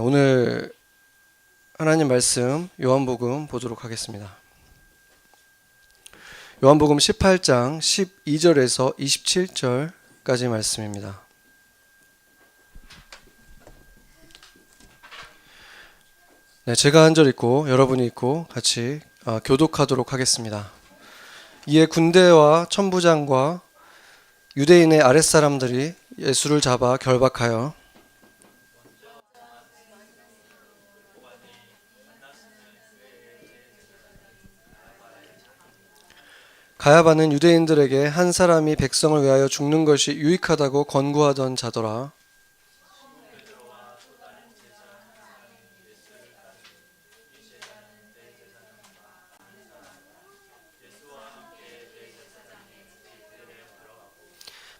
오늘 하나님 말씀 요한복음 보도록 하겠습니다. 요한복음 18장 12절에서 27절까지 말씀입니다. 네, 제가 한 절 읽고 여러분이 읽고 같이 교독하도록 하겠습니다. 이에 군대와 천부장과 유대인의 아랫사람들이 예수를 잡아 결박하여 가야바는 유대인들에게 한 사람이 백성을 위하여 죽는 것이 유익하다고 권고하던 자더라.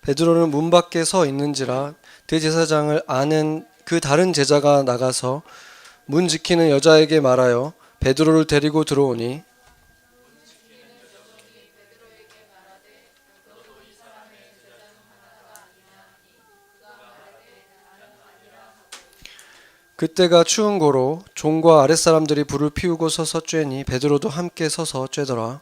베드로는 문 밖에 서 있는지라 대제사장을 아는 그 다른 제자가 나가서 문 지키는 여자에게 말하여 베드로를 데리고 들어오니 그때가 추운 고로 종과 아랫사람들이 불을 피우고 서서 쬐니 베드로도 함께 서서 쬐더라.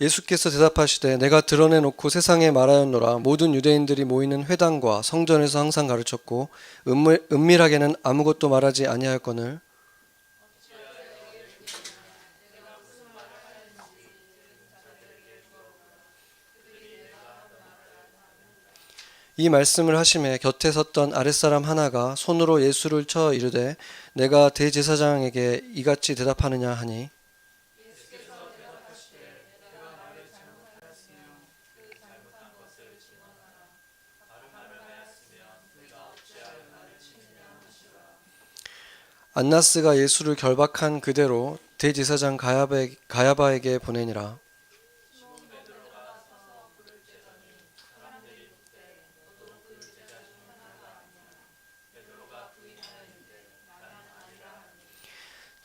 예수께서 대답하시되 내가 드러내놓고 세상에 말하였노라. 모든 유대인들이 모이는 회당과 성전에서 항상 가르쳤고 은밀하게는 아무것도 말하지 아니하였거늘 이 말씀을 하심에 곁에 섰던 아랫사람 하나가 손으로 예수를 쳐 이르되 내가 대제사장에게 이같이 대답하느냐 하니 안나스가 예수를 결박한 그대로 대제사장 가야바에게 보내니라.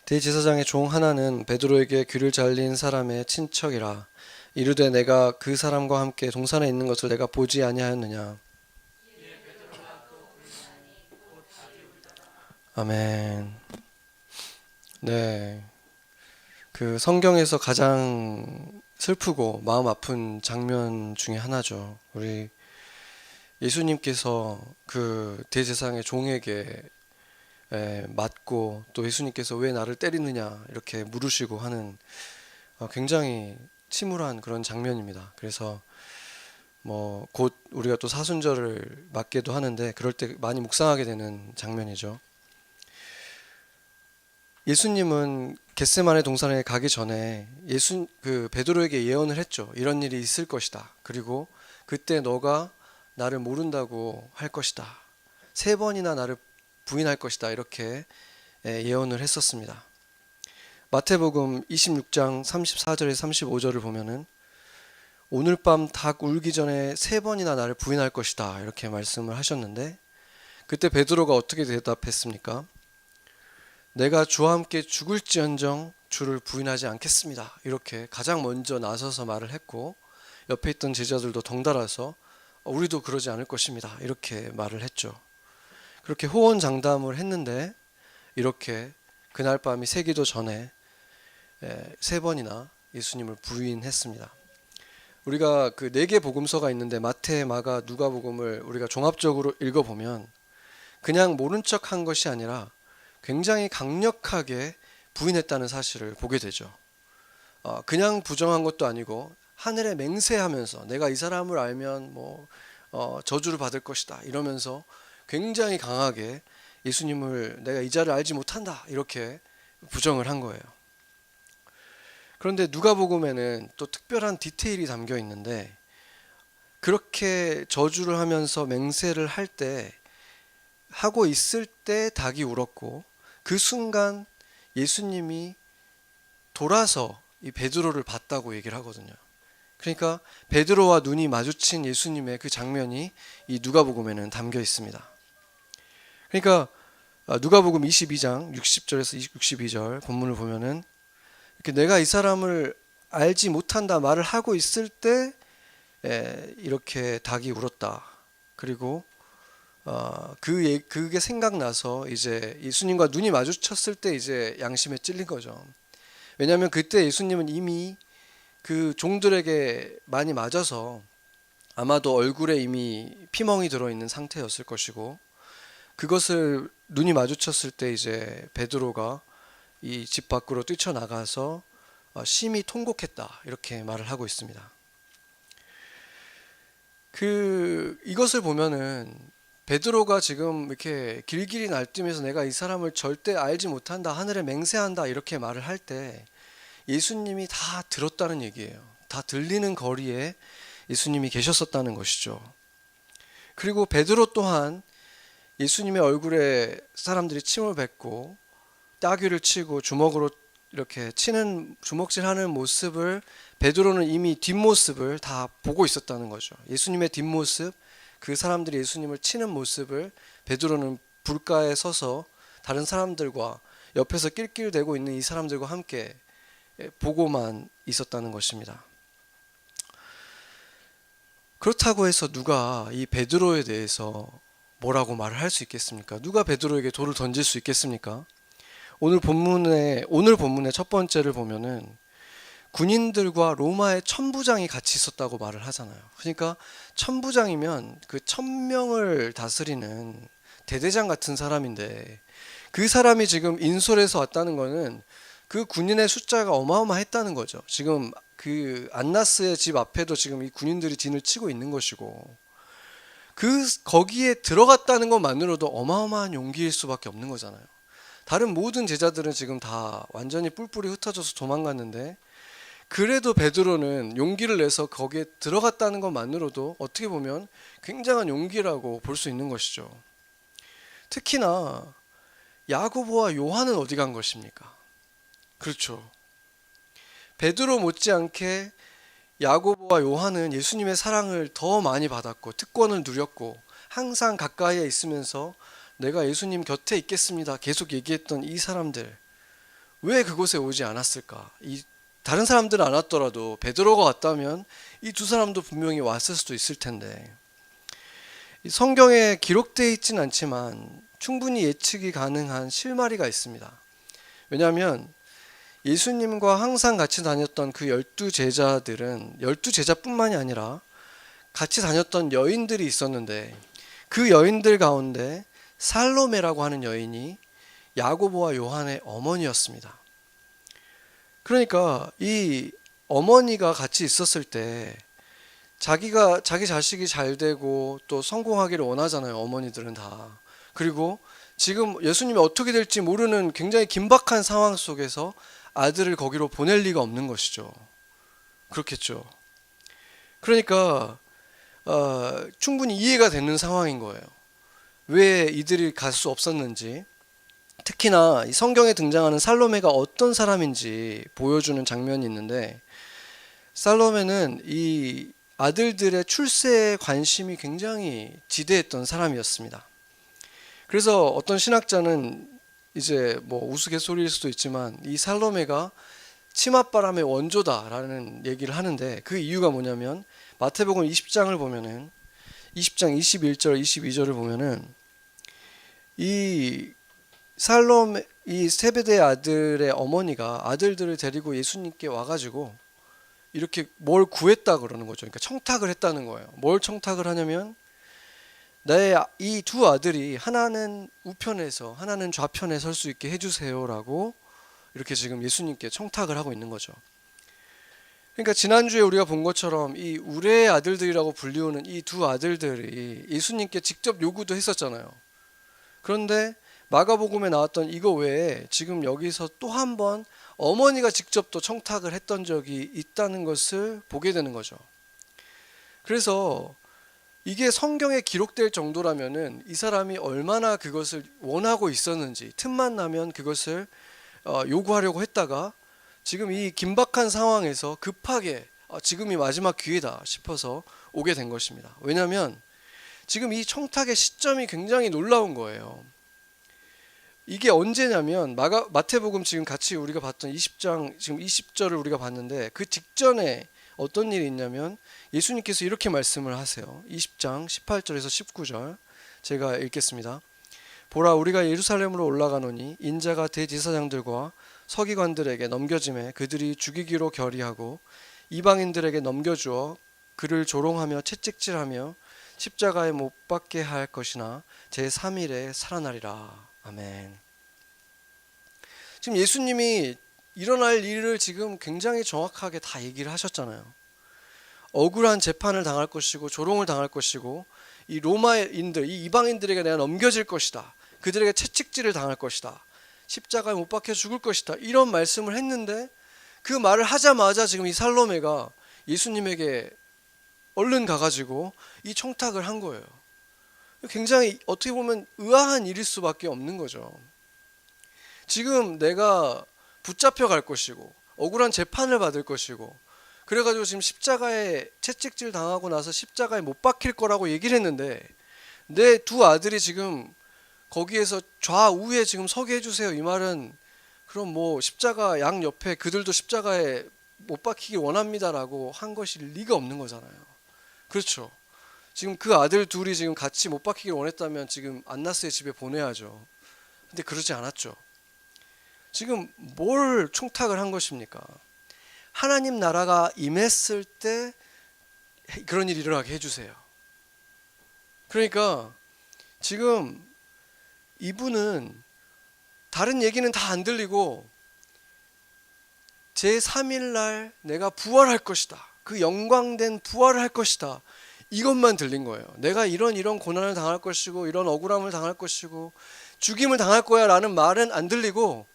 대제사장의 종 하나는 베드로에게 귀를 잘린 사람의 친척이라. 이르되 내가 그 사람과 함께 동산에 있는 것을 내가 보지 아니하였느냐. 아멘. 네, 그 성경에서 가장 슬프고 마음 아픈 장면 중에 하나죠. 우리 예수님께서 그 대제사장의 종에게 맞고 또 예수님께서 왜 나를 때리느냐 이렇게 물으시고 하는 굉장히 침울한 그런 장면입니다. 그래서 뭐 곧 우리가 또 사순절을 맞기도 하는데 그럴 때 많이 묵상하게 되는 장면이죠. 예수님은 겟세마네 동산에 가기 전에 그 베드로에게 예언을 했죠. 이런 일이 있을 것이다. 그리고 그때 너가 나를 모른다고 할 것이다. 3번이나 나를 부인할 것이다. 이렇게 예언을 했었습니다. 마태복음 26장 34절에서 35절을 보면은 오늘 밤 닭 울기 전에 3번이나 나를 부인할 것이다. 이렇게 말씀을 하셨는데 그때 베드로가 어떻게 대답했습니까? 내가 주와 함께 죽을지언정 주를 부인하지 않겠습니다. 이렇게 가장 먼저 나서서 말을 했고 옆에 있던 제자들도 덩달아서 우리도 그러지 않을 것입니다. 이렇게 말을 했죠. 그렇게 호언장담을 했는데 이렇게 그날 밤이 새기도 전에 3번이나 예수님을 부인했습니다. 우리가 그 4개 복음서가 있는데 마태, 마가, 누가복음을 우리가 종합적으로 읽어보면 그냥 모른 척한 것이 아니라 굉장히 강력하게 부인했다는 사실을 보게 되죠. 그냥 부정한 것도 아니고 하늘에 맹세하면서 내가 이 사람을 알면 저주를 받을 것이다 이러면서 굉장히 강하게 예수님을 내가 이 자를 알지 못한다 이렇게 부정을 한 거예요. 그런데 누가복음에는 또 특별한 디테일이 담겨 있는데 그렇게 저주를 하면서 맹세를 하고 있을 때 닭이 울었고 그 순간 예수님이 돌아서 이 베드로를 봤다고 얘기를 하거든요. 그러니까 베드로와 눈이 마주친 예수님의 그 장면이 이 누가복음에는 담겨 있습니다. 그러니까 누가복음 22장 60절에서 62절 본문을 보면은 이렇게 내가 이 사람을 알지 못한다 말을 하고 있을 때 이렇게 닭이 울었다. 그리고 그게 생각나서 이제 예수님과 눈이 마주쳤을 때 이제 양심에 찔린 거죠. 왜냐하면 그때 예수님은 이미 그 종들에게 많이 맞아서 아마도 얼굴에 이미 피멍이 들어있는 상태였을 것이고, 그것을 눈이 마주쳤을 때 이제 베드로가 이 집 밖으로 뛰쳐나가서 심히 통곡했다, 이렇게 말을 하고 있습니다. 이것을 보면은 베드로가 지금 이렇게 길길이 날뛰면서 내가 이 사람을 절대 알지 못한다, 하늘에 맹세한다, 이렇게 말을 할 때 예수님이 다 들었다는 얘기예요. 다 들리는 거리에 예수님이 계셨었다는 것이죠. 그리고 베드로 또한 예수님의 얼굴에 사람들이 침을 뱉고 따귀를 치고 주먹으로 이렇게 치는, 주먹질하는 모습을 베드로는 이미 뒷모습을 다 보고 있었다는 거죠. 예수님의 뒷모습, 그 사람들이 예수님을 치는 모습을 베드로는 불가에 서서 다른 사람들과 옆에서 낄낄대고 있는 이 사람들과 함께 보고만 있었다는 것입니다. 그렇다고 해서 누가 이 베드로에 대해서 뭐라고 말을 할 수 있겠습니까? 누가 베드로에게 돌을 던질 수 있겠습니까? 오늘 본문의 첫 번째를 보면은 군인들과 로마의 천부장이 같이 있었다고 말을 하잖아요. 그러니까 천부장이면 그 1000명을 다스리는 대대장 같은 사람인데, 그 사람이 지금 인솔에서 왔다는 거는 그 군인의 숫자가 어마어마했다는 거죠. 지금 그 안나스의 집 앞에도 지금 이 군인들이 진을 치고 있는 것이고, 거기에 들어갔다는 것만으로도 어마어마한 용기일 수밖에 없는 거잖아요. 다른 모든 제자들은 지금 다 완전히 뿔뿔이 흩어져서 도망갔는데, 그래도 베드로는 용기를 내서 거기에 들어갔다는 것만으로도 어떻게 보면 굉장한 용기라고 볼 수 있는 것이죠. 특히나 야고보와 요한은 어디 간 것입니까? 그렇죠. 베드로 못지않게 야고보와 요한은 예수님의 사랑을 더 많이 받았고 특권을 누렸고 항상 가까이에 있으면서 내가 예수님 곁에 있겠습니다 계속 얘기했던 이 사람들, 왜 그곳에 오지 않았을까? 다른 사람들은 안 왔더라도 베드로가 왔다면 이 두 사람도 분명히 왔을 수도 있을 텐데, 성경에 기록되어 있진 않지만 충분히 예측이 가능한 실마리가 있습니다. 왜냐하면 예수님과 항상 같이 다녔던 그 12제자들은 12제자뿐만이 아니라 같이 다녔던 여인들이 있었는데, 그 여인들 가운데 살로메라고 하는 여인이 야고보와 요한의 어머니였습니다. 그러니까 이 어머니가 같이 있었을 때 자기 자식이 잘 되고 또 성공하기를 원하잖아요. 어머니들은 다. 그리고 지금 예수님이 어떻게 될지 모르는 굉장히 긴박한 상황 속에서 아들을 거기로 보낼 리가 없는 것이죠. 그렇겠죠. 그러니까 충분히 이해가 되는 상황인 거예요. 왜 이들이 갈 수 없었는지. 특히나 이 성경에 등장하는 살로메가 어떤 사람인지 보여주는 장면이 있는데, 살로메는 이 아들들의 출세에 관심이 굉장히 지대했던 사람이었습니다. 그래서 어떤 신학자는 이제 뭐 우스갯소리일 수도 있지만 이 살로메가 치맛바람의 원조다라는 얘기를 하는데, 그 이유가 뭐냐면 마태복음 20장을 보면은 20장 21절 22절을 보면은 이 세베대의 아들의 어머니가 아들들을 데리고 예수님께 와가지고 이렇게 뭘 구했다 그러는 거죠. 그러니까 청탁을 했다는 거예요. 뭘 청탁을 하냐면 내 이 두 아들이 하나는 우편에서 하나는 좌편에 설 수 있게 해주세요라고 이렇게 지금 예수님께 청탁을 하고 있는 거죠. 그러니까 지난주에 우리가 본 것처럼 이 우레의 아들들이라고 불리우는 이 두 아들들이 예수님께 직접 요구도 했었잖아요. 그런데 마가복음에 나왔던 이거 외에 지금 여기서 또 한 번 어머니가 직접 또 청탁을 했던 적이 있다는 것을 보게 되는 거죠. 그래서 이게 성경에 기록될 정도라면은 이 사람이 얼마나 그것을 원하고 있었는지, 틈만 나면 그것을 요구하려고 했다가 지금 이 긴박한 상황에서 급하게 지금이 마지막 기회다 싶어서 오게 된 것입니다. 왜냐하면 지금 이 청탁의 시점이 굉장히 놀라운 거예요. 이게 언제냐면 마태복음 지금 같이 우리가 봤던 20장 지금 20절을 우리가 봤는데 그 직전에 어떤 일이 있냐면 예수님께서 이렇게 말씀을 하세요. 20장 18절에서 19절 제가 읽겠습니다. 보라, 우리가 예루살렘으로 올라가노니 인자가 대제사장들과 서기관들에게 넘겨짐에 그들이 죽이기로 결의하고 이방인들에게 넘겨주어 그를 조롱하며 채찍질하며 십자가에 못 박게 할 것이나 제3일에 살아나리라. 아멘. 지금 예수님이 일어날 일을 지금 굉장히 정확하게 다 얘기를 하셨잖아요. 억울한 재판을 당할 것이고 조롱을 당할 것이고 이 로마인들, 이 이방인들에게 내가 넘겨질 것이다. 그들에게 채찍질을 당할 것이다. 십자가에 못 박혀 죽을 것이다. 이런 말씀을 했는데 그 말을 하자마자 지금 이 살로메가 예수님에게 얼른 가가지고 이 청탁을 한 거예요. 굉장히 어떻게 보면 의아한 일일 수밖에 없는 거죠. 지금 내가 붙잡혀 갈 것이고 억울한 재판을 받을 것이고 그래가지고 지금 십자가에 채찍질 당하고 나서 십자가에 못 박힐 거라고 얘기를 했는데 내 두 아들이 지금 거기에서 좌우에 지금 서게 해주세요. 이 말은 그럼 뭐 십자가 양 옆에 그들도 십자가에 못 박히길 원합니다라고 한 것이 리가 없는 거잖아요. 그렇죠. 지금 그 아들 둘이 지금 같이 못 박히길 원했다면 지금 안나스의 집에 보내야죠. 근데 그러지 않았죠. 지금 뭘 총탁을 한 것입니까? 하나님 나라가 임했을 때 그런 일이 일어나게 해주세요. 그러니까 지금 이분은 다른 얘기는 다 안 들리고 제3일 날 내가 부활할 것이다. 그 영광된 부활을 할 것이다. 이것만 들린 거예요. 내가 이런 고난을 당할 것이고 이런 억울함을 당할 것이고 죽임을 당할 거야 라는 말은 안 들리고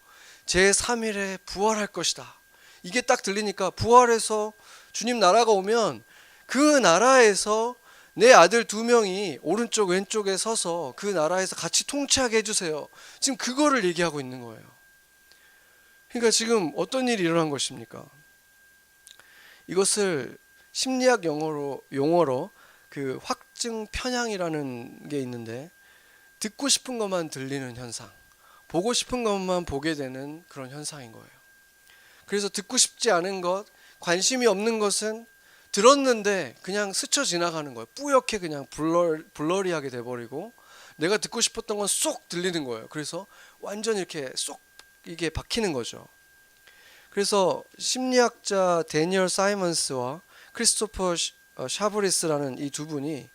제3일에 부활할 것이다. 이게 딱 들리니까 부활해서 주님 나라가 오면 그 나라에서 내 아들 두 명이 오른쪽 왼쪽에 서서 그 나라에서 같이 통치하게 해주세요. 지금 그거를 얘기하고 있는 거예요. 그러니까 지금 어떤 일이 일어난 것입니까? 이것을 심리학 용어로 그 확증 편향이라는 게 있는데 듣고 싶은 것만 들리는 현상, 보고 싶은 것만 보게 되는 그런 현상인 거예요. 그래서 듣고 싶지 않은 것, 관심이 없는 것은 들었는데 그냥 스쳐 지나가는 거예요. 뿌옇게 그냥 블러리하게 돼버리고 내가 듣고 싶었던 건 쏙 들리는 거예요. 그래서 완전 이렇게 쏙 이게 박히는 거죠. 그래서 심리학자 데니얼 사이먼스와 크리스토퍼 샤브리스라는 이 두 분이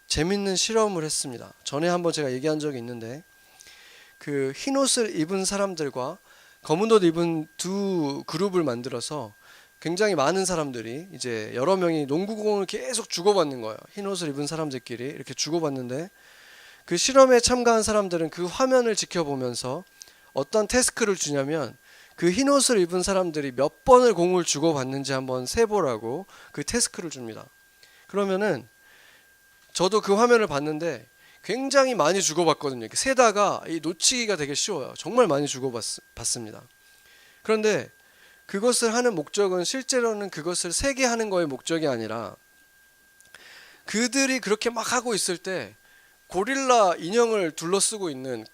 재밌는 실험을 했습니다. 전에 한번 제가 얘기한 적이 있는데 그 흰옷을 입은 사람들과 검은 옷 입은 두 그룹을 만들어서 굉장히 많은 사람들이 이제 여러 명이 농구공을 계속 주고받는 거예요. 흰옷을 입은 사람들끼리 이렇게 주고받는데 그 실험에 참가한 사람들은 그 화면을 지켜보면서 어떤 태스크를 주냐면 그 흰옷을 입은 사람들이 몇 번을 공을 주고받는지 한번 세보라고 그 태스크를 줍니다. 그러면은 저도 그 화면을 봤는데 굉장히 많이 주고받거든요. 이렇게 세다가 이 놓치기가 되게 쉬워요. 정말 많이 주고받습니다. 그런데 그것을 하는 목적은 실제로는 그것을 세게 하는 거의 목적이 아니라 그들이 그렇게 막 하고 있을 때 고릴라 인형을 둘러쓰고 있는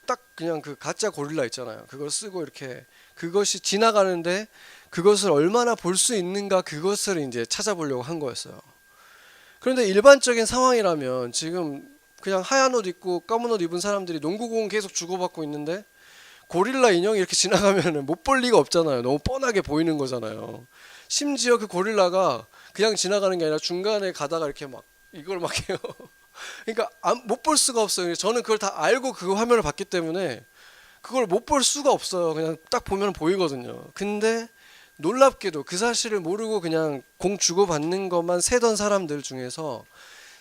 딱 그냥 그 가짜 고릴라 있잖아요. 그걸 쓰고 이렇게 그것이 지나가는데 그것을 얼마나 볼 수 있는가 그것을 이제 찾아보려고 한 거였어요. 그런데 일반적인 상황이라면 지금 그냥 하얀 옷 입고 검은 옷 입은 사람들이 농구공 계속 주고받고 있는데 고릴라 인형이 이렇게 지나가면 못 볼 리가 없잖아요. 너무 뻔하게 보이는 거잖아요. 심지어 그 고릴라가 그냥 지나가는 게 아니라 중간에 가다가 이렇게 막 이걸 막 해요. 그러니까 못 볼 수가 없어요. 저는 그걸 다 알고 그 화면을 봤기 때문에 그걸 못 볼 수가 없어요. 그냥 딱 보면 보이거든요. 근데 놀랍게도 그 사실을 모르고 그냥 공 주고받는 것만 세던 사람들 중에서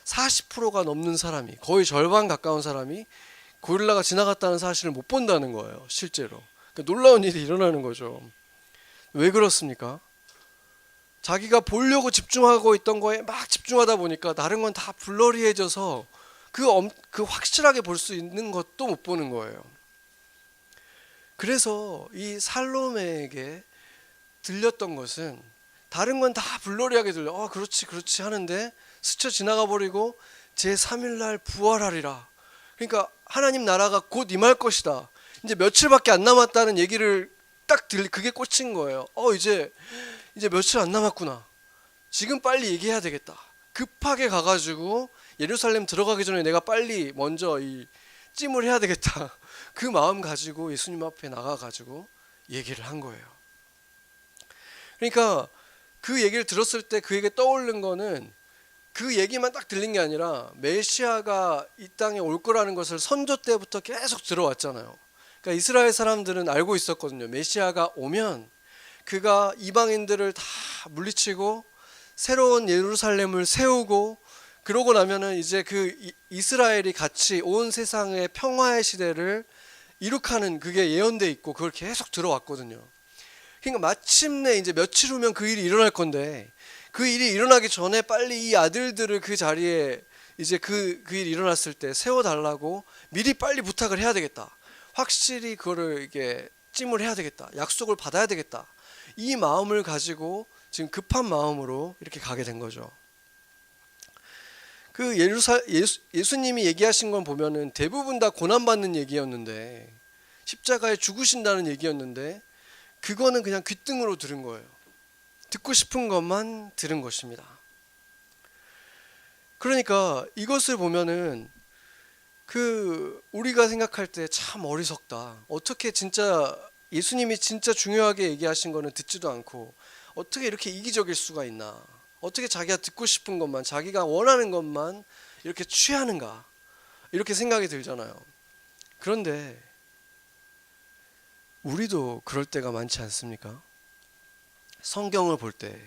40%가 넘는 사람이, 거의 절반 가까운 사람이 고릴라가 지나갔다는 사실을 못 본다는 거예요. 실제로. 그러니까 놀라운 일이 일어나는 거죠. 왜 그렇습니까? 자기가 보려고 집중하고 있던 거에 막 집중하다 보니까 다른 건 다 블러리해져서 그 확실하게 볼 수 있는 것도 못 보는 거예요. 그래서 이 살로메에게 들렸던 것은 다른 건 다 블러리하게 들려. 그렇지 그렇지 하는데 스쳐 지나가 버리고 제3일 날 부활하리라. 그러니까 하나님 나라가 곧 임할 것이다. 이제 며칠밖에 안 남았다는 얘기를 그게 꽂힌 거예요. 이제 이제 며칠 안 남았구나. 지금 빨리 얘기해야 되겠다. 급하게 가가지고 예루살렘 들어가기 전에 내가 빨리 먼저 이 찜을 해야 되겠다. 그 마음 가지고 예수님 앞에 나가가지고 얘기를 한 거예요. 그러니까 그 얘기를 들었을 때 그에게 떠오른 거는 그 얘기만 딱 들린 게 아니라 메시아가 이 땅에 올 거라는 것을 선조 때부터 계속 들어왔잖아요. 그러니까 이스라엘 사람들은 알고 있었거든요. 메시아가 오면 그가 이방인들을 다 물리치고 새로운 예루살렘을 세우고 그러고 나면은 이제 그 이스라엘이 같이 온 세상의 평화의 시대를 이룩하는 그게 예언돼 있고 그걸 계속 들어왔거든요. 그러니까 마침내 이제 며칠 후면 그 일이 일어날 건데 그 일이 일어나기 전에 빨리 이 아들들을 그 자리에 이제 그 일이 일어났을 때 세워달라고 미리 빨리 부탁을 해야 되겠다. 확실히 그거를 이게 찜을 해야 되겠다. 약속을 받아야 되겠다. 이 마음을 가지고 지금 급한 마음으로 이렇게 가게 된 거죠. 그 예수님이 얘기하신 건 보면은 대부분 다 고난받는 얘기였는데 십자가에 죽으신다는 얘기였는데 그거는 그냥 귓등으로 들은 거예요. 듣고 싶은 것만 들은 것입니다. 그러니까 이것을 보면은 그 우리가 생각할 때 참 어리석다. 어떻게 진짜 예수님이 진짜 중요하게 얘기하신 거는 듣지도 않고 어떻게 이렇게 이기적일 수가 있나? 어떻게 자기가 듣고 싶은 것만, 자기가 원하는 것만 이렇게 취하는가? 이렇게 생각이 들잖아요. 그런데 우리도 그럴 때가 많지 않습니까? 성경을 볼 때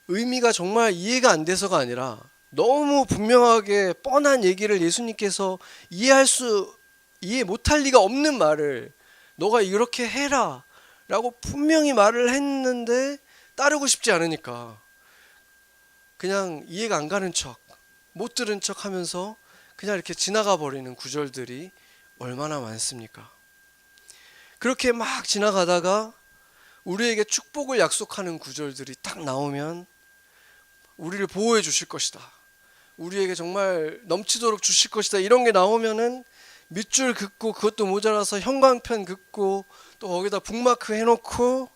의미가 정말 이해가 안 돼서가 아니라 너무 분명하게 뻔한 얘기를 예수님께서 이해 못할 리가 없는 말을 너가 이렇게 해라 라고 분명히 말을 했는데 따르고 싶지 않으니까 그냥 이해가 안 가는 척, 못 들은 척 하면서 그냥 이렇게 지나가 버리는 구절들이 얼마나 많습니까? 그렇게 막 지나가다가 우리에게 축복을 약속하는 구절들이 딱 나오면 우리를 보호해 주실 것이다. 우리에게 정말 넘치도록 주실 것이다. 이런 게 나오면은 밑줄 긋고 그것도 모자라서 형광펜 긋고 또 거기다 북마크 해놓고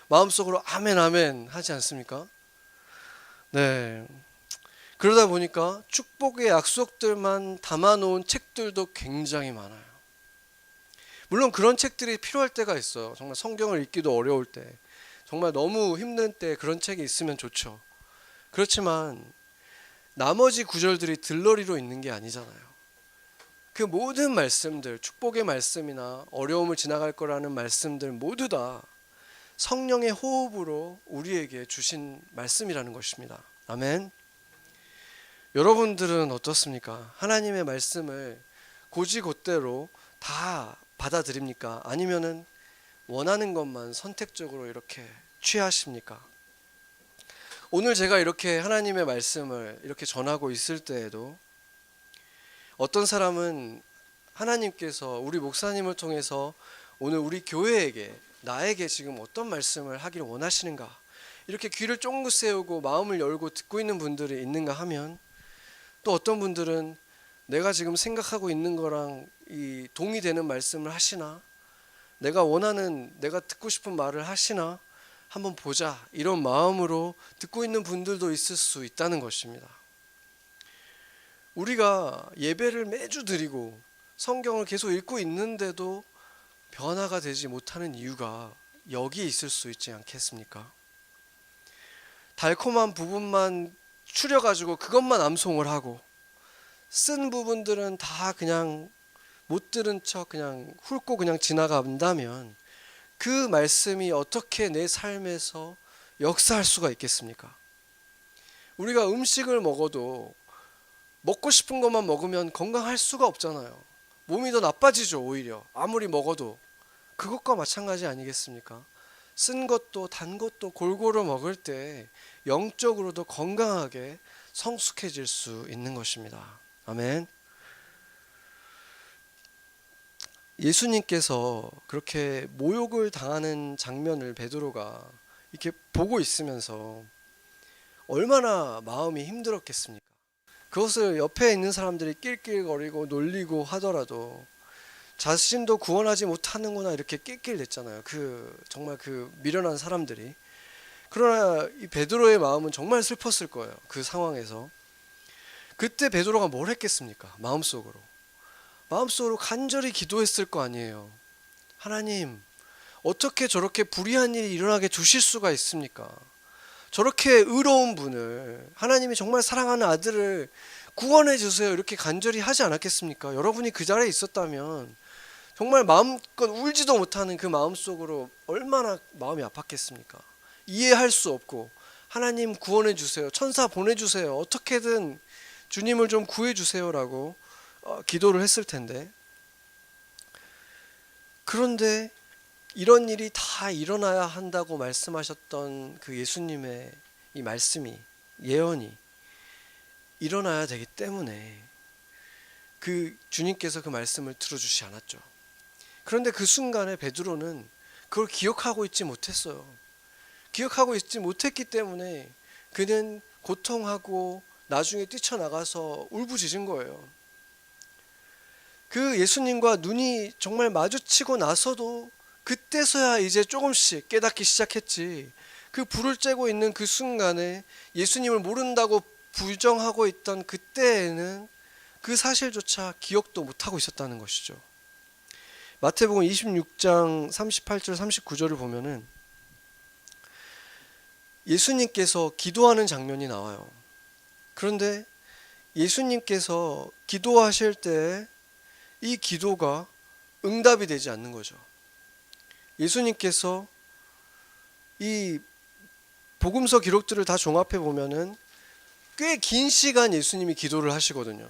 마음속으로 아멘 아멘 하지 않습니까? 네. 그러다 보니까 축복의 약속들만 담아놓은 책들도 굉장히 많아요. 물론 그런 책들이 필요할 때가 있어요. 정말 성경을 읽기도 어려울 때, 정말 너무 힘든 때 그런 책이 있으면 좋죠. 그렇지만 나머지 구절들이 들러리로 있는 게 아니잖아요. 그 모든 말씀들, 축복의 말씀이나 어려움을 지나갈 거라는 말씀들 모두 다 성령의 호흡으로 우리에게 주신 말씀이라는 것입니다. 아멘. 여러분들은 어떻습니까? 하나님의 말씀을 곧이곧대로 다 받아들입니까? 아니면은 원하는 것만 선택적으로 이렇게 취하십니까? 오늘 제가 이렇게 하나님의 말씀을 이렇게 전하고 있을 때에도 어떤 사람은 하나님께서 우리 목사님을 통해서 오늘 우리 교회에게 나에게 지금 어떤 말씀을 하기를 원하시는가 이렇게 귀를 쫑긋 세우고 마음을 열고 듣고 있는 분들이 있는가 하면 또 어떤 분들은 내가 지금 생각하고 있는 거랑 이 동의되는 말씀을 하시나 내가 원하는 내가 듣고 싶은 말을 하시나 한번 보자 이런 마음으로 듣고 있는 분들도 있을 수 있다는 것입니다. 우리가 예배를 매주 드리고 성경을 계속 읽고 있는데도 변화가 되지 못하는 이유가 여기에 있을 수 있지 않겠습니까? 달콤한 부분만 추려가지고 그것만 암송을 하고 쓴 부분들은 다 그냥 못 들은 척 그냥 훑고 그냥 지나간다면 그 말씀이 어떻게 내 삶에서 역사할 수가 있겠습니까? 우리가 음식을 먹어도 먹고 싶은 것만 먹으면 건강할 수가 없잖아요. 몸이 더 나빠지죠. 오히려 아무리 먹어도. 그것과 마찬가지 아니겠습니까? 쓴 것도 단 것도 골고루 먹을 때 영적으로도 건강하게 성숙해질 수 있는 것입니다. 아멘. 예수님께서 그렇게 모욕을 당하는 장면을 베드로가 이렇게 보고 있으면서 얼마나 마음이 힘들었겠습니까? 그것을 옆에 있는 사람들이 낄낄거리고 놀리고 하더라도 자신도 구원하지 못하는구나 이렇게 낄낄댔잖아요. 정말 그 미련한 사람들이. 그러나 이 베드로의 마음은 정말 슬펐을 거예요. 그 상황에서. 그때 베드로가 뭘 했겠습니까? 마음속으로 간절히 기도했을 거 아니에요. 하나님, 어떻게 저렇게 불의한 일이 일어나게 두실 수가 있습니까? 저렇게 의로운 분을, 하나님이 정말 사랑하는 아들을 구원해 주세요, 이렇게 간절히 하지 않았겠습니까? 여러분이 그 자리에 있었다면 정말 마음껏 울지도 못하는 그 마음속으로 얼마나 마음이 아팠겠습니까? 이해할 수 없고, 하나님 구원해 주세요, 천사 보내주세요, 어떻게든 주님을 좀 구해 주세요라고 기도를 했을 텐데, 그런데 이런 일이 다 일어나야 한다고 말씀하셨던 그 예수님의 이 말씀이, 예언이 일어나야 되기 때문에 그 주님께서 그 말씀을 들어주시 않았죠. 그런데 그 순간에 베드로는 그걸 기억하고 있지 못했어요. 기억하고 있지 못했기 때문에 그는 고통하고 나중에 뛰쳐나가서 울부짖은 거예요. 그 예수님과 눈이 정말 마주치고 나서도 그때서야 이제 조금씩 깨닫기 시작했지, 그 불을 쬐고 있는 그 순간에 예수님을 모른다고 부정하고 있던 그때에는 그 사실조차 기억도 못하고 있었다는 것이죠. 마태복음 26장 38절 39절을 보면은 예수님께서 기도하는 장면이 나와요. 그런데 예수님께서 기도하실 때 이 기도가 응답이 되지 않는 거죠. 예수님께서 이 복음서 기록들을 다 종합해 보면은 꽤 긴 시간 예수님이 기도를 하시거든요.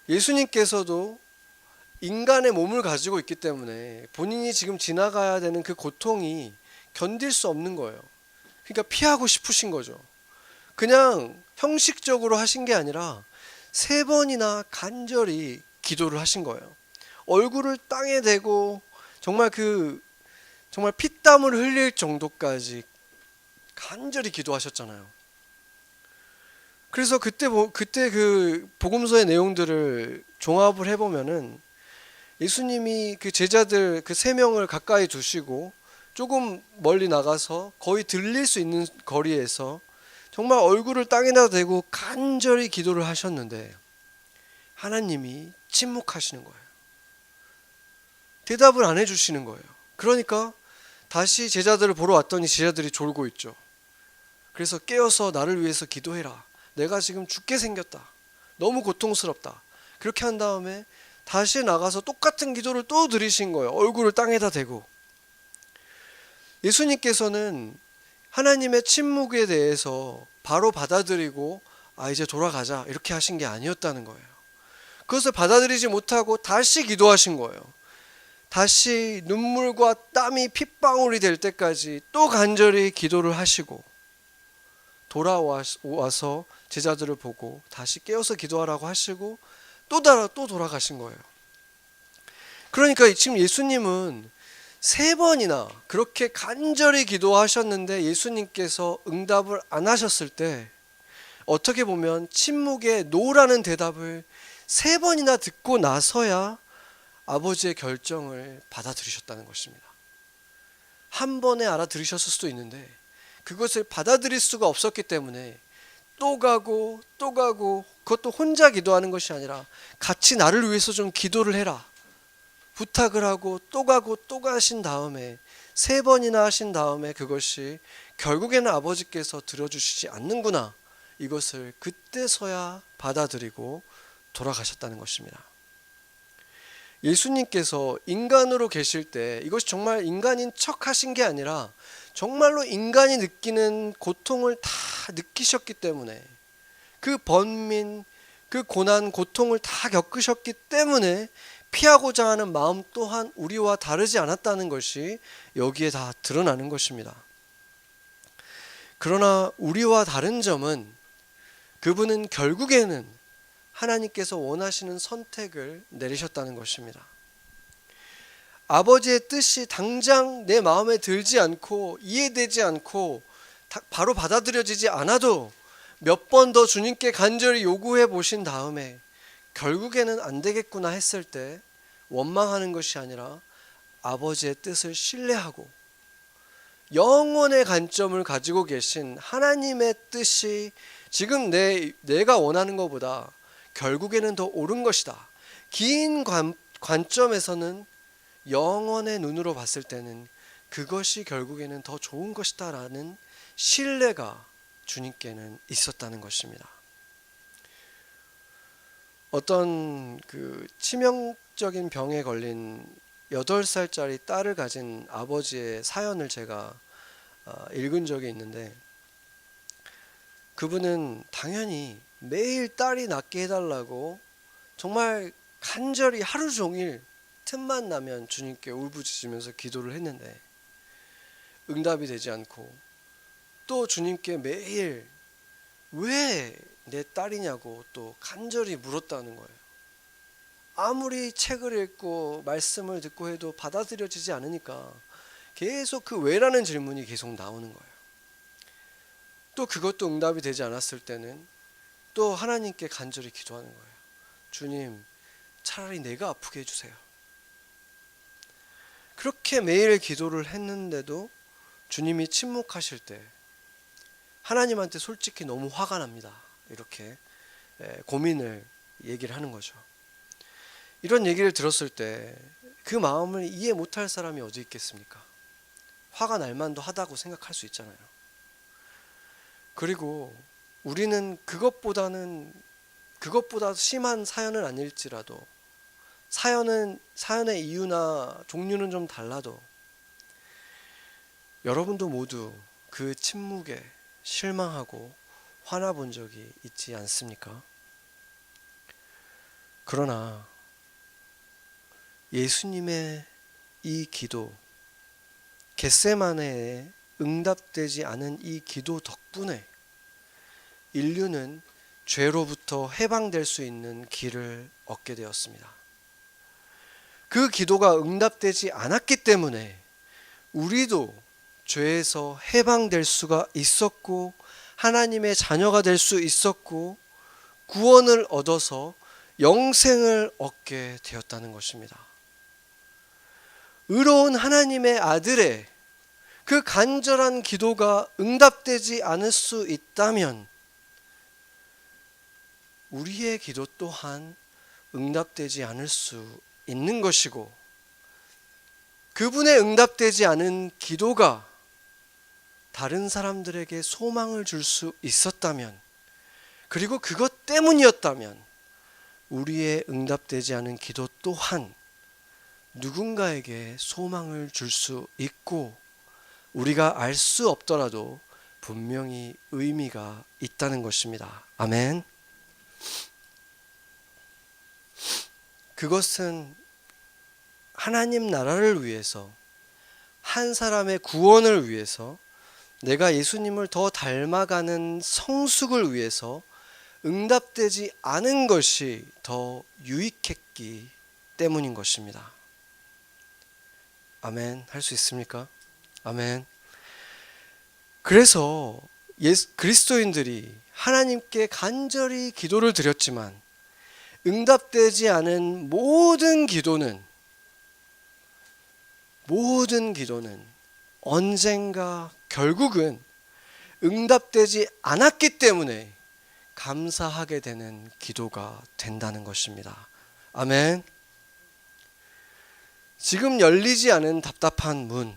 예수님께서도 인간의 몸을 가지고 있기 때문에 본인이 지금 지나가야 되는 그 고통이 견딜 수 없는 거예요. 그러니까 피하고 싶으신 거죠. 그냥 형식적으로 하신 게 아니라 3번이나 간절히 기도를 하신 거예요. 얼굴을 땅에 대고 정말 정말 피땀을 흘릴 정도까지 간절히 기도하셨잖아요. 그래서 그때 그 복음서의 내용들을 종합을 해보면은 예수님이 그 제자들 그 3명을 가까이 두시고 조금 멀리 나가서 거의 들릴 수 있는 거리에서 정말 얼굴을 땅에다 대고 간절히 기도를 하셨는데 하나님이 침묵하시는 거예요. 대답을 안 해주시는 거예요. 그러니까 다시 제자들을 보러 왔더니 제자들이 졸고 있죠. 그래서 깨어서 나를 위해서 기도해라, 내가 지금 죽게 생겼다, 너무 고통스럽다, 그렇게 한 다음에 다시 나가서 똑같은 기도를 또 드리신 거예요. 얼굴을 땅에다 대고. 예수님께서는 하나님의 침묵에 대해서 바로 받아들이고 이제 돌아가자 이렇게 하신 게 아니었다는 거예요. 그것을 받아들이지 못하고 다시 기도하신 거예요. 다시 눈물과 땀이 핏방울이 될 때까지 또 간절히 기도를 하시고 돌아와서 제자들을 보고 다시 깨어서 기도하라고 하시고 또 돌아가신 거예요. 그러니까 지금 예수님은 3번이나 그렇게 간절히 기도하셨는데 예수님께서 응답을 안 하셨을 때 어떻게 보면 침묵의 노라는 대답을 3번이나 듣고 나서야 아버지의 결정을 받아들이셨다는 것입니다. 한 번에 알아들으셨을 수도 있는데 그것을 받아들일 수가 없었기 때문에 또 가고 또 가고, 그것도 혼자 기도하는 것이 아니라 같이 나를 위해서 좀 기도를 해라 부탁을 하고 또 가고 또 가신 다음에 3번이나 하신 다음에 그것이 결국에는 아버지께서 들어주시지 않는구나, 이것을 그때서야 받아들이고 돌아가셨다는 것입니다. 예수님께서 인간으로 계실 때 이것이 정말 인간인 척 하신 게 아니라 정말로 인간이 느끼는 고통을 다 느끼셨기 때문에, 그 번민, 그 고난, 고통을 다 겪으셨기 때문에 피하고자 하는 마음 또한 우리와 다르지 않았다는 것이 여기에 다 드러나는 것입니다. 그러나 우리와 다른 점은 그분은 결국에는 하나님께서 원하시는 선택을 내리셨다는 것입니다. 아버지의 뜻이 당장 내 마음에 들지 않고 이해되지 않고 바로 받아들여지지 않아도 몇 번 더 주님께 간절히 요구해 보신 다음에 결국에는 안 되겠구나 했을 때 원망하는 것이 아니라 아버지의 뜻을 신뢰하고 영원의 관점을 가지고 계신 하나님의 뜻이 지금 내가 원하는 것보다 결국에는 더 옳은 것이다. 긴 관점에서는 영원의 눈으로 봤을 때는 그것이 결국에는 더 좋은 것이다 라는 신뢰가 주님께는 있었다는 것입니다. 어떤 그 치명적인 병에 걸린 8살짜리 딸을 가진 아버지의 사연을 제가 읽은 적이 있는데, 그분은 당연히 매일 딸이 낫게 해달라고 정말 간절히 하루 종일 틈만 나면 주님께 울부짖으면서 기도를 했는데 응답이 되지 않고, 또 주님께 매일 왜 내 딸이냐고 또 간절히 물었다는 거예요. 아무리 책을 읽고 말씀을 듣고 해도 받아들여지지 않으니까 계속 그 왜라는 질문이 계속 나오는 거예요. 또 그것도 응답이 되지 않았을 때는 또 하나님께 간절히 기도하는 거예요. 주님, 차라리 내가 아프게 해주세요. 그렇게 매일 기도를 했는데도 주님이 침묵하실 때 하나님한테 솔직히 너무 화가 납니다. 이렇게 고민을 얘기를 하는 거죠. 이런 얘기를 들었을 때 그 마음을 이해 못할 사람이 어디 있겠습니까? 화가 날 만도 하다고 생각할 수 있잖아요. 그리고 우리는 그것보다 심한 사연은 아닐지라도, 사연의 이유나 종류는 좀 달라도 여러분도 모두 그 침묵에 실망하고 화나본 적이 있지 않습니까? 그러나 예수님의 이 기도, 겟세마네에 응답되지 않은 이 기도 덕분에 인류는 죄로부터 해방될 수 있는 길을 얻게 되었습니다. 그 기도가 응답되지 않았기 때문에 우리도 죄에서 해방될 수가 있었고 하나님의 자녀가 될 수 있었고 구원을 얻어서 영생을 얻게 되었다는 것입니다. 의로운 하나님의 아들의 그 간절한 기도가 응답되지 않을 수 있다면 우리의 기도 또한 응답되지 않을 수 있는 것이고, 그분의 응답되지 않은 기도가 다른 사람들에게 소망을 줄 수 있었다면, 그리고 그것 때문이었다면 우리의 응답되지 않은 기도 또한 누군가에게 소망을 줄 수 있고 우리가 알 수 없더라도 분명히 의미가 있다는 것입니다. 아멘. 그것은 하나님 나라를 위해서, 한 사람의 구원을 위해서, 내가 예수님을 더 닮아가는 성숙을 위해서 응답되지 않은 것이 더 유익했기 때문인 것입니다. 아멘. 할 수 있습니까? 아멘. 그래서 그리스도인들이 하나님께 간절히 기도를 드렸지만 응답되지 않은 모든 기도는 언젠가 결국은 응답되지 않았기 때문에 감사하게 되는 기도가 된다는 것입니다. 아멘. 지금 열리지 않은 답답한 문,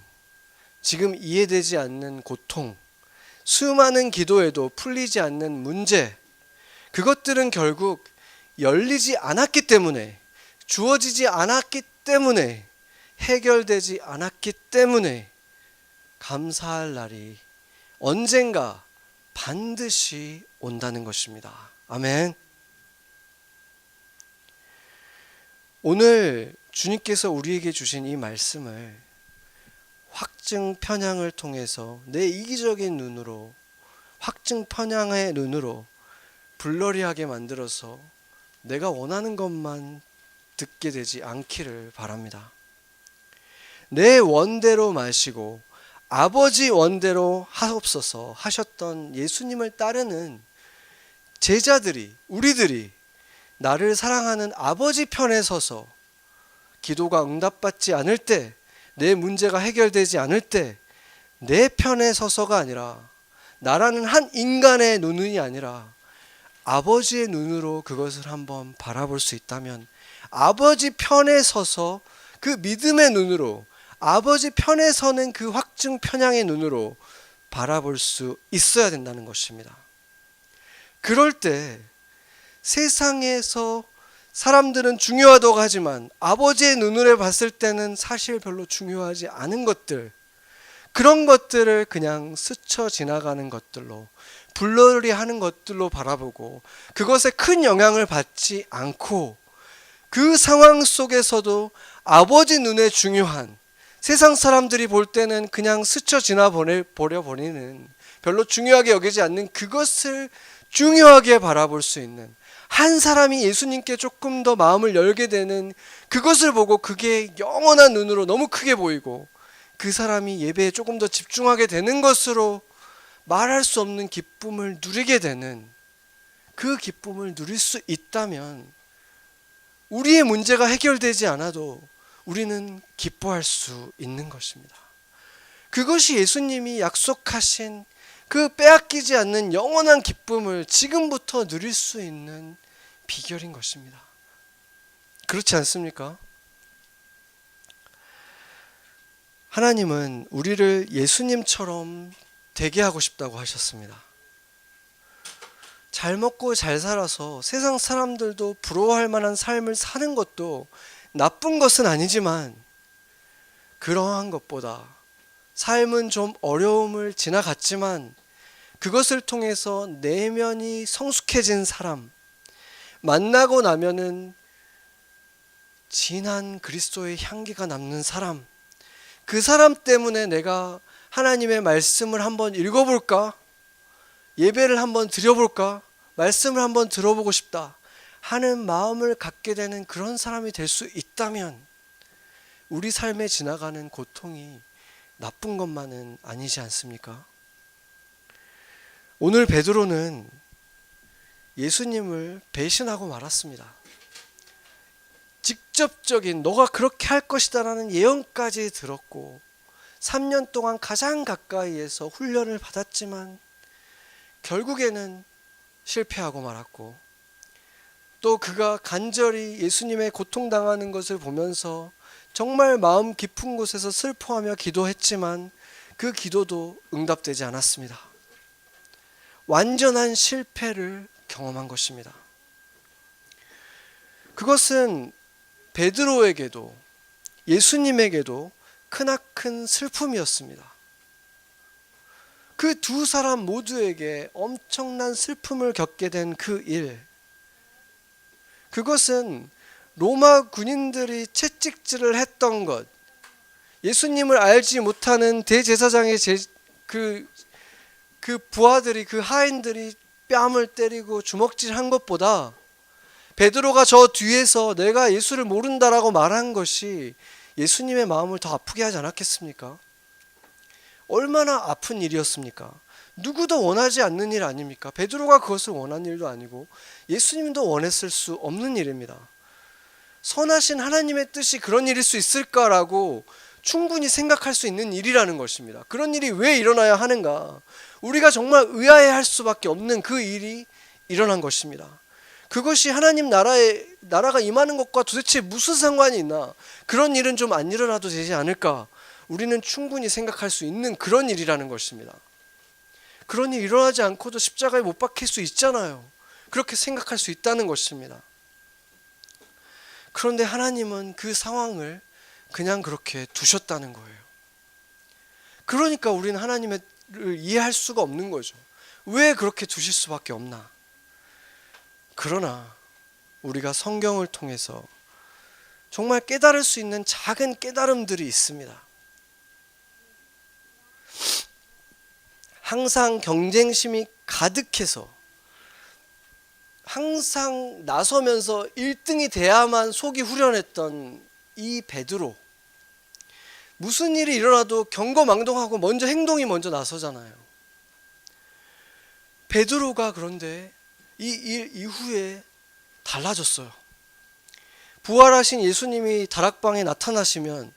지금 이해되지 않는 고통, 수많은 기도에도 풀리지 않는 문제, 그것들은 결국 열리지 않았기 때문에, 주어지지 않았기 때문에, 해결되지 않았기 때문에 감사할 날이 언젠가 반드시 온다는 것입니다. 아멘. 오늘 주님께서 우리에게 주신 이 말씀을 확증 편향을 통해서 내 이기적인 눈으로, 확증 편향의 눈으로 불러리하게 만들어서 내가 원하는 것만 듣게 되지 않기를 바랍니다. 내 원대로 마시고 아버지 원대로 하옵소서 하셨던 예수님을 따르는 제자들이, 우리들이 나를 사랑하는 아버지 편에 서서 기도가 응답받지 않을 때, 내 문제가 해결되지 않을 때 내 편에 서서가 아니라, 나라는 한 인간의 눈이 아니라 아버지의 눈으로 그것을 한번 바라볼 수 있다면, 아버지 편에 서서 그 믿음의 눈으로, 아버지 편에 서는 그 확증 편향의 눈으로 바라볼 수 있어야 된다는 것입니다. 그럴 때 세상에서 사람들은 중요하다고 하지만 아버지의 눈으로 봤을 때는 사실 별로 중요하지 않은 것들, 그런 것들을 그냥 스쳐 지나가는 것들로, 불러리 하는 것들로 바라보고 그것에 큰 영향을 받지 않고, 그 상황 속에서도 아버지 눈에 중요한, 세상 사람들이 볼 때는 그냥 스쳐 지나버리는, 별로 중요하게 여기지 않는 그것을 중요하게 바라볼 수 있는, 한 사람이 예수님께 조금 더 마음을 열게 되는 그것을 보고 그게 영원한 눈으로 너무 크게 보이고, 그 사람이 예배에 조금 더 집중하게 되는 것으로 말할 수 없는 기쁨을 누리게 되는, 그 기쁨을 누릴 수 있다면 우리의 문제가 해결되지 않아도 우리는 기뻐할 수 있는 것입니다. 그것이 예수님이 약속하신 그 빼앗기지 않는 영원한 기쁨을 지금부터 누릴 수 있는 비결인 것입니다. 그렇지 않습니까? 하나님은 우리를 예수님처럼 되게 하고 싶다고 하셨습니다. 잘 먹고 잘 살아서 세상 사람들도 부러워할 만한 삶을 사는 것도 나쁜 것은 아니지만, 그러한 것보다 삶은 좀 어려움을 지나갔지만 그것을 통해서 내면이 성숙해진 사람, 만나고 나면은 진한 그리스도의 향기가 남는 사람, 그 사람 때문에 내가 하나님의 말씀을 한번 읽어볼까? 예배를 한번 드려볼까? 말씀을 한번 들어보고 싶다 하는 마음을 갖게 되는 그런 사람이 될 수 있다면, 우리 삶에 지나가는 고통이 나쁜 것만은 아니지 않습니까? 오늘 베드로는 예수님을 배신하고 말았습니다. 직접적인 너가 그렇게 할 것이다 라는 예언까지 들었고 3년 동안 가장 가까이에서 훈련을 받았지만 결국에는 실패하고 말았고, 또 그가 간절히 예수님의 고통당하는 것을 보면서 정말 마음 깊은 곳에서 슬퍼하며 기도했지만 그 기도도 응답되지 않았습니다. 완전한 실패를 경험한 것입니다. 그것은 베드로에게도 예수님에게도 크나큰 슬픔이었습니다. 그 두 사람 모두에게 엄청난 슬픔을 겪게 된 그 일, 그것은 로마 군인들이 채찍질을 했던 것, 예수님을 알지 못하는 대제사장의 그 부하들이, 그 하인들이 뺨을 때리고 주먹질한 것보다 베드로가 저 뒤에서 내가 예수를 모른다라고 말한 것이 예수님의 마음을 더 아프게 하지 않았겠습니까? 얼마나 아픈 일이었습니까? 누구도 원하지 않는 일 아닙니까? 베드로가 그것을 원한 일도 아니고 예수님도 원했을 수 없는 일입니다. 선하신 하나님의 뜻이 그런 일일 수 있을까라고 충분히 생각할 수 있는 일이라는 것입니다. 그런 일이 왜 일어나야 하는가? 우리가 정말 의아해할 수밖에 없는 그 일이 일어난 것입니다. 그것이 하나님 나라가 임하는 것과 도대체 무슨 상관이 있나? 그런 일은 좀 안 일어나도 되지 않을까? 우리는 충분히 생각할 수 있는 그런 일이라는 것입니다. 그런 일 일어나지 않고도 십자가에 못 박힐 수 있잖아요. 그렇게 생각할 수 있다는 것입니다. 그런데 하나님은 그 상황을 그냥 그렇게 두셨다는 거예요. 그러니까 우리는 하나님을 이해할 수가 없는 거죠. 왜 그렇게 두실 수밖에 없나? 그러나 우리가 성경을 통해서 정말 깨달을 수 있는 작은 깨달음들이 있습니다. 항상 경쟁심이 가득해서 항상 나서면서 1등이 돼야만 속이 후련했던 이 베드로, 무슨 일이 일어나도 경거망동하고 먼저 행동이 먼저 나서잖아요. 베드로가 그런데 이 일 이후에 달라졌어요. 부활하신 예수님이 다락방에 나타나시면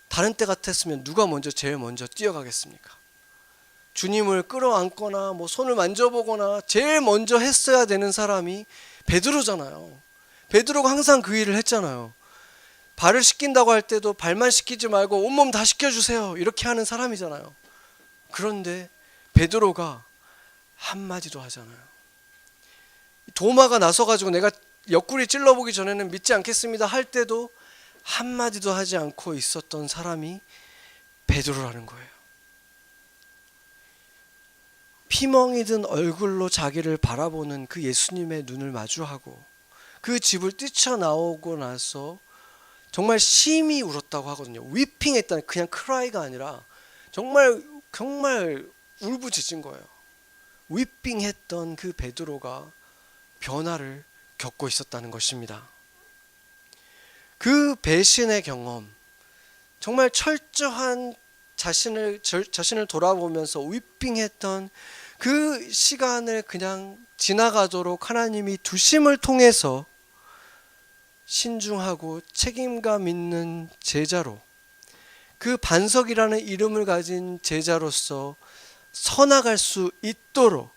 다른 때 같았으면 누가 제일 먼저 뛰어가겠습니까? 주님을 끌어안거나 손을 만져보거나 제일 먼저 했어야 되는 사람이 베드로잖아요. 베드로가 항상 그 일을 했잖아요. 발을 씻긴다고 할 때도 발만 씻기지 말고 온몸 다 씻겨주세요, 이렇게 하는 사람이잖아요. 그런데 베드로가 한마디도 하잖아요. 도마가 나서가지고 내가 옆구리 찔러보기 전에는 믿지 않겠습니다 할 때도 한마디도 하지 않고 있었던 사람이 베드로라는 거예요. 피멍이 든 얼굴로 자기를 바라보는 그 예수님의 눈을 마주하고 그 집을 뛰쳐나오고 나서 정말 심히 울었다고 하거든요. 위핑했다는, 그냥 크라이가 아니라 정말 울부짖은 거예요. 위핑했던 그 베드로가 변화를 겪고 있었다는 것입니다. 그 배신의 경험, 정말 철저한 자신을 돌아보면서 위핑했던 그 시간을 그냥 지나가도록 하나님이 두심을 통해서 신중하고 책임감 있는 제자로, 그 반석이라는 이름을 가진 제자로서 서나갈 수 있도록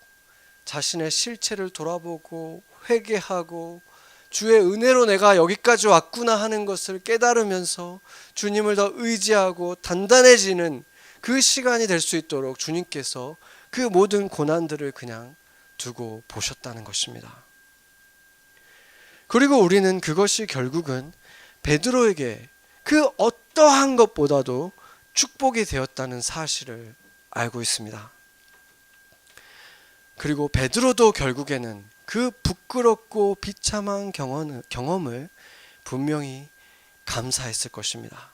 자신의 실체를 돌아보고 회개하고 주의 은혜로 내가 여기까지 왔구나 하는 것을 깨달으면서 주님을 더 의지하고 단단해지는 그 시간이 될 수 있도록 주님께서 그 모든 고난들을 그냥 두고 보셨다는 것입니다. 그리고 우리는 그것이 결국은 베드로에게 그 어떠한 것보다도 축복이 되었다는 사실을 알고 있습니다. 그리고 베드로도 결국에는 그 부끄럽고 비참한 경험을 분명히 감사했을 것입니다.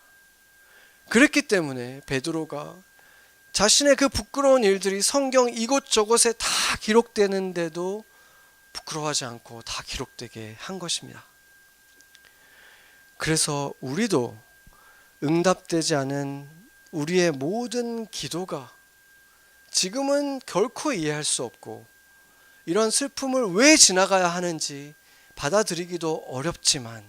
그랬기 때문에 베드로가 자신의 그 부끄러운 일들이 성경 이곳저곳에 다 기록되는데도 부끄러워하지 않고 다 기록되게 한 것입니다. 그래서 우리도 응답되지 않은 우리의 모든 기도가 지금은 결코 이해할 수 없고 이런 슬픔을 왜 지나가야 하는지 받아들이기도 어렵지만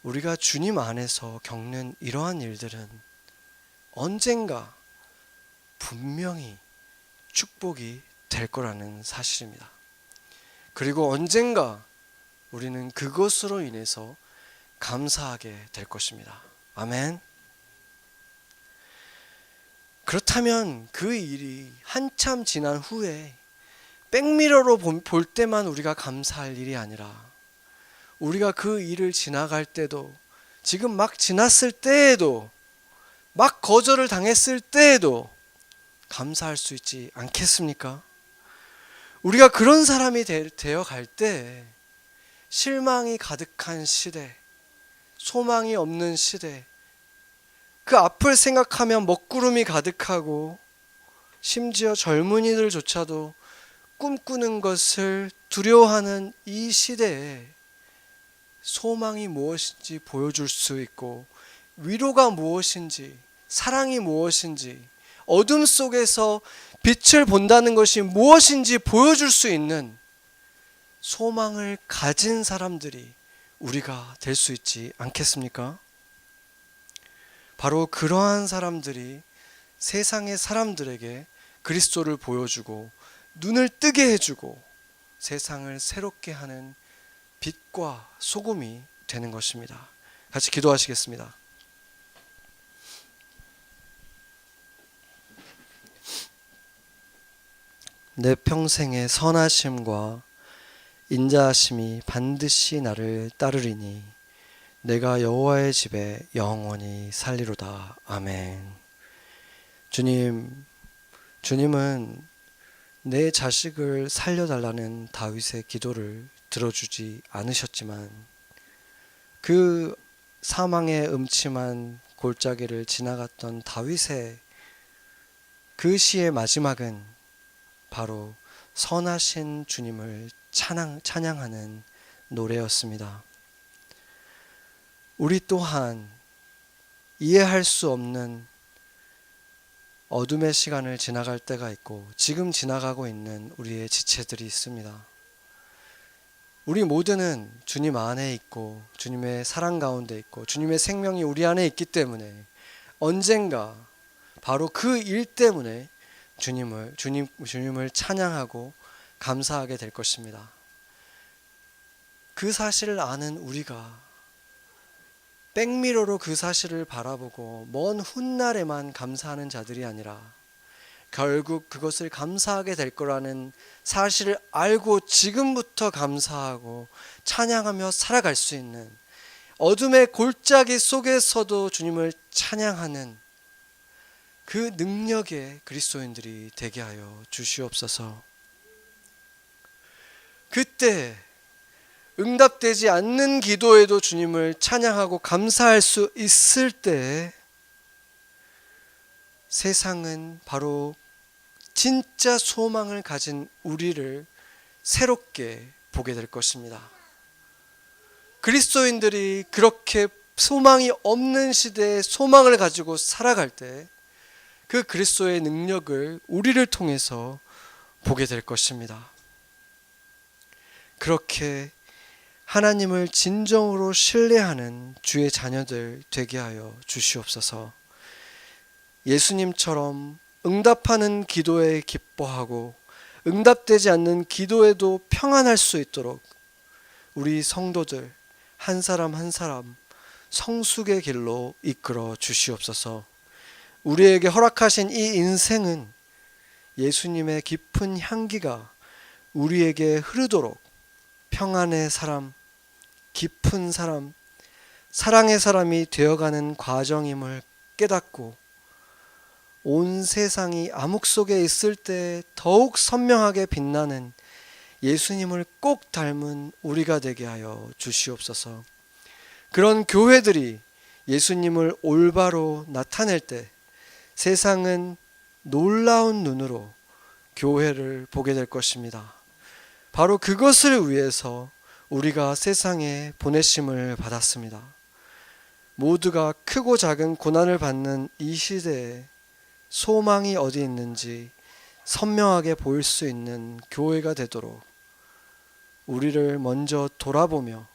우리가 주님 안에서 겪는 이러한 일들은 언젠가 분명히 축복이 될 거라는 사실입니다. 그리고 언젠가 우리는 그것으로 인해서 감사하게 될 것입니다. 아멘. 그렇다면 그 일이 한참 지난 후에 백미러로 볼 때만 우리가 감사할 일이 아니라 우리가 그 일을 지나갈 때도, 지금 막 지났을 때에도, 막 거절을 당했을 때에도 감사할 수 있지 않겠습니까? 우리가 그런 사람이 되어 갈 때 실망이 가득한 시대, 소망이 없는 시대, 그 앞을 생각하면 먹구름이 가득하고 심지어 젊은이들조차도 꿈꾸는 것을 두려워하는 이 시대에 소망이 무엇인지 보여줄 수 있고 위로가 무엇인지, 사랑이 무엇인지, 어둠 속에서 빛을 본다는 것이 무엇인지 보여줄 수 있는 소망을 가진 사람들이 우리가 될 수 있지 않겠습니까? 바로 그러한 사람들이 세상의 사람들에게 그리스도를 보여주고 눈을 뜨게 해주고 세상을 새롭게 하는 빛과 소금이 되는 것입니다. 같이 기도하시겠습니다. 내 평생의 선하심과 인자하심이 반드시 나를 따르리니 내가 여호와의 집에 영원히 살리로다. 아멘. 주님은 내 자식을 살려달라는 다윗의 기도를 들어주지 않으셨지만 그 사망의 음침한 골짜기를 지나갔던 다윗의 그 시의 마지막은 바로 선하신 주님을 찬양하는 노래였습니다. 우리 또한 이해할 수 없는 어둠의 시간을 지나갈 때가 있고 지금 지나가고 있는 우리의 지체들이 있습니다. 우리 모두는 주님 안에 있고 주님의 사랑 가운데 있고 주님의 생명이 우리 안에 있기 때문에 언젠가 바로 그 일 때문에 주님을 찬양하고 감사하게 될 것입니다. 그 사실을 아는 우리가 백미러로 그 사실을 바라보고 먼 훗날에만 감사하는 자들이 아니라 결국 그것을 감사하게 될 거라는 사실을 알고 지금부터 감사하고 찬양하며 살아갈 수 있는, 어둠의 골짜기 속에서도 주님을 찬양하는 그 능력의 그리스도인들이 되게 하여 주시옵소서. 그때 응답되지 않는 기도에도 주님을 찬양하고 감사할 수 있을 때 세상은 바로 진짜 소망을 가진 우리를 새롭게 보게 될 것입니다. 그리스도인들이 그렇게 소망이 없는 시대에 소망을 가지고 살아갈 때 그 그리스도의 능력을 우리를 통해서 보게 될 것입니다. 그렇게 하나님을 진정으로 신뢰하는 주의 자녀들 되게 하여 주시옵소서. 예수님처럼 응답하는 기도에 기뻐하고 응답되지 않는 기도에도 평안할 수 있도록 우리 성도들 한 사람 한 사람 성숙의 길로 이끌어 주시옵소서. 우리에게 허락하신 이 인생은 예수님의 깊은 향기가 우리에게 흐르도록 평안의 사람, 깊은 사람, 사랑의 사람이 되어가는 과정임을 깨닫고 온 세상이 암흑 속에 있을 때 더욱 선명하게 빛나는 예수님을 꼭 닮은 우리가 되게 하여 주시옵소서. 그런 교회들이 예수님을 올바로 나타낼 때 세상은 놀라운 눈으로 교회를 보게 될 것입니다. 바로 그것을 위해서 우리가 세상에 보내심을 받았습니다. 모두가 크고 작은 고난을 받는 이 시대에 소망이 어디 있는지 선명하게 보일 수 있는 교회가 되도록 우리를 먼저 돌아보며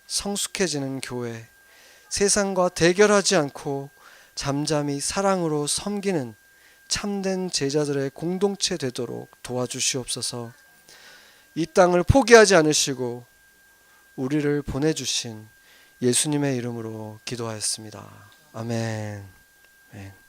성숙해지는 교회, 세상과 대결하지 않고 잠잠히 사랑으로 섬기는 참된 제자들의 공동체 되도록 도와주시옵소서. 이 땅을 포기하지 않으시고 우리를 보내주신 예수님의 이름으로 기도하였습니다. 아멘.